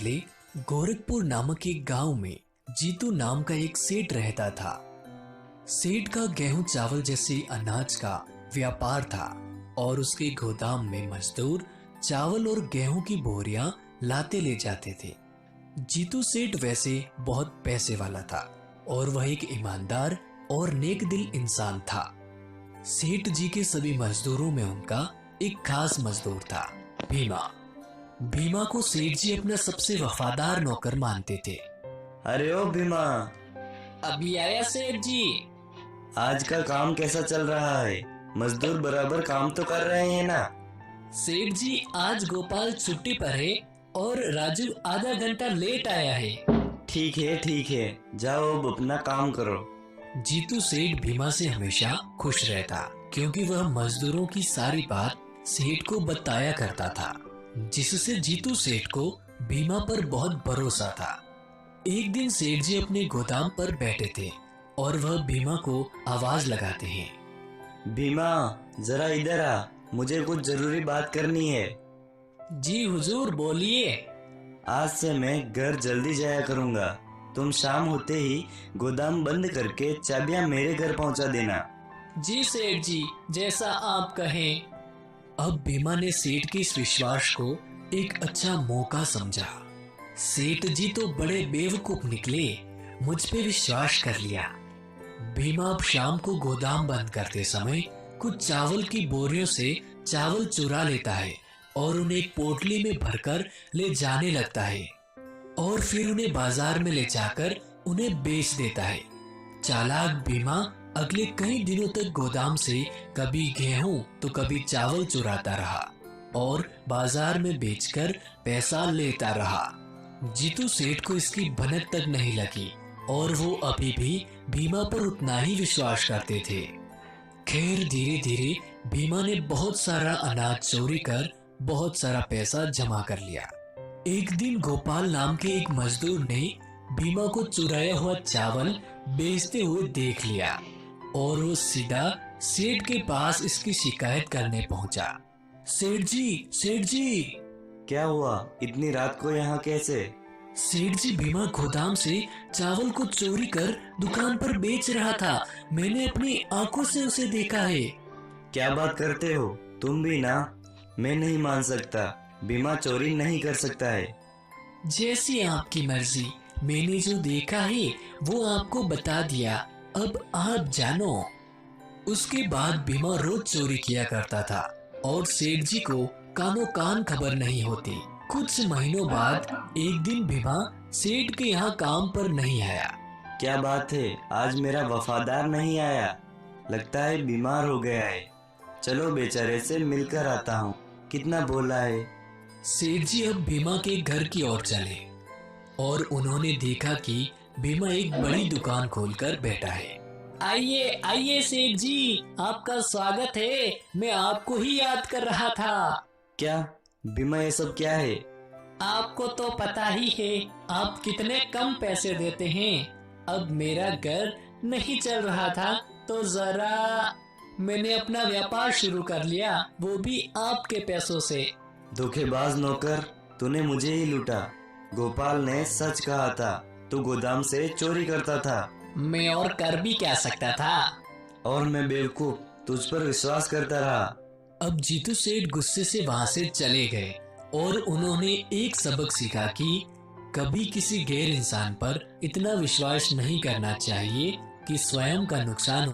पहले गोरखपुर नामक एक गांव में जीतू नाम का एक सेठ रहता था। सेठ का गेहूं चावल जैसे अनाज का व्यापार था और उसके गोदाम में मजदूर चावल और गेहूं की बोरियां लाते ले जाते थे। जीतू सेठ वैसे बहुत पैसे वाला था और वह एक ईमानदार और नेक दिल इंसान था। सेठ जी के सभी मजदूरों में उनका एक खास मजदूर था, भीमा। भीमा को सेठ जी अपना सबसे वफादार नौकर मानते थे। अरे ओ भीमा, अभी आया सेठ जी। आज का काम कैसा चल रहा है? मजदूर बराबर काम तो कर रहे हैं ना? सेठ जी आज गोपाल छुट्टी पर है और राजू आधा घंटा लेट आया है। ठीक है, जाओ अब अपना काम करो। जीतू सेठ भीमा से हमेशा खुश रहता क्योंकि वह मजदूरों की सारी बात सेठ को बताया करता था, जिससे जीतू सेठ को भीमा पर बहुत भरोसा था। एक दिन सेठ जी अपने गोदाम पर बैठे थे और वह भीमा को आवाज लगाते हैं। भीमा, जरा इधर आ, मुझे कुछ जरूरी बात करनी है। जी हुजूर, बोलिए। आज से मैं घर जल्दी जाया करूंगा। तुम शाम होते ही गोदाम बंद करके चाबियां मेरे घर पहुंचा देना। जी सेठ जी, जैसा आप कहें। अब भीमा ने सेठ के इस विश्वास को एक अच्छा मौका समझा। सेठ जी तो बड़े बेवकूफ निकले, मुझ पे विश्वास कर लिया। भीमा अब शाम को गोदाम बंद करते समय कुछ चावल की बोरियों से चावल चुरा लेता है और उन्हें एक पोटली में भरकर ले जाने लगता है और फिर उन्हें बाजार में ले जाकर उन्हें बेच देता है। चालाक भीमा अगले कई दिनों तक गोदाम से कभी गेहूं तो कभी चावल चुराता रहा और बाजार में बेचकर पैसा लेता रहा। जीतू सेठ को इसकी भनक तक नहीं लगी और वो अभी भी भीमा पर उतना ही विश्वास करते थे। खैर धीरे धीरे भीमा ने बहुत सारा अनाज चोरी कर बहुत सारा पैसा जमा कर लिया। एक दिन गोपाल नाम के एक मजदूर ने भीमा को चुराया हुआ चावल बेचते हुए देख लिया और वो सीधा सेठ के पास इसकी शिकायत करने पहुंचा। सेठ जी। क्या हुआ? इतनी रात को यहाँ कैसे? सेठ जी, भीमा गोदाम से चावल को चोरी कर दुकान पर बेच रहा था। मैंने अपनी आंखों से उसे देखा है। क्या बात करते हो? तुम भी ना? मैं नहीं मान सकता। भीमा चोरी नहीं कर सकता है। जैसी आपकी मर्जी, मैंने जो देखा है वो आपको बता दिया, अब आप जानो। उसके बाद भीमा रोज चोरी किया करता था और सेठ जी को कानो कान खबर नहीं होती। कुछ महीनों बाद एक दिन भीमा सेठ के यहाँ काम पर नहीं आया। क्या बात है? आज मेरा वफादार नहीं आया। लगता है बीमार हो गया है। चलो बेचारे से मिलकर आता हूँ। कितना बोला है? सेठ जी अब भीमा के घर की ओर चले और उन्होंने देखा कि भीमा एक बड़ी दुकान खोलकर बैठा है। आइए सेठ जी, आपका स्वागत है। मैं आपको ही याद कर रहा था। क्या भीमा, ये सब क्या है? आपको तो पता ही है आप कितने कम पैसे देते हैं। अब मेरा घर नहीं चल रहा था तो जरा मैंने अपना व्यापार शुरू कर लिया, वो भी आपके पैसों से। धोखेबाज नौकर, तूने मुझे ही लूटा। गोपाल ने सच कहा था, तू गोदाम से चोरी करता था। मैं और कर भी क्या सकता था? और मैं बेवकूफ तुझ पर विश्वास करता रहा। अब जीतू सेठ गुस्से से वहां से चले गए और उन्होंने एक सबक सीखा कि कभी किसी गैर इंसान पर इतना विश्वास नहीं करना चाहिए कि स्वयं का नुकसान हो।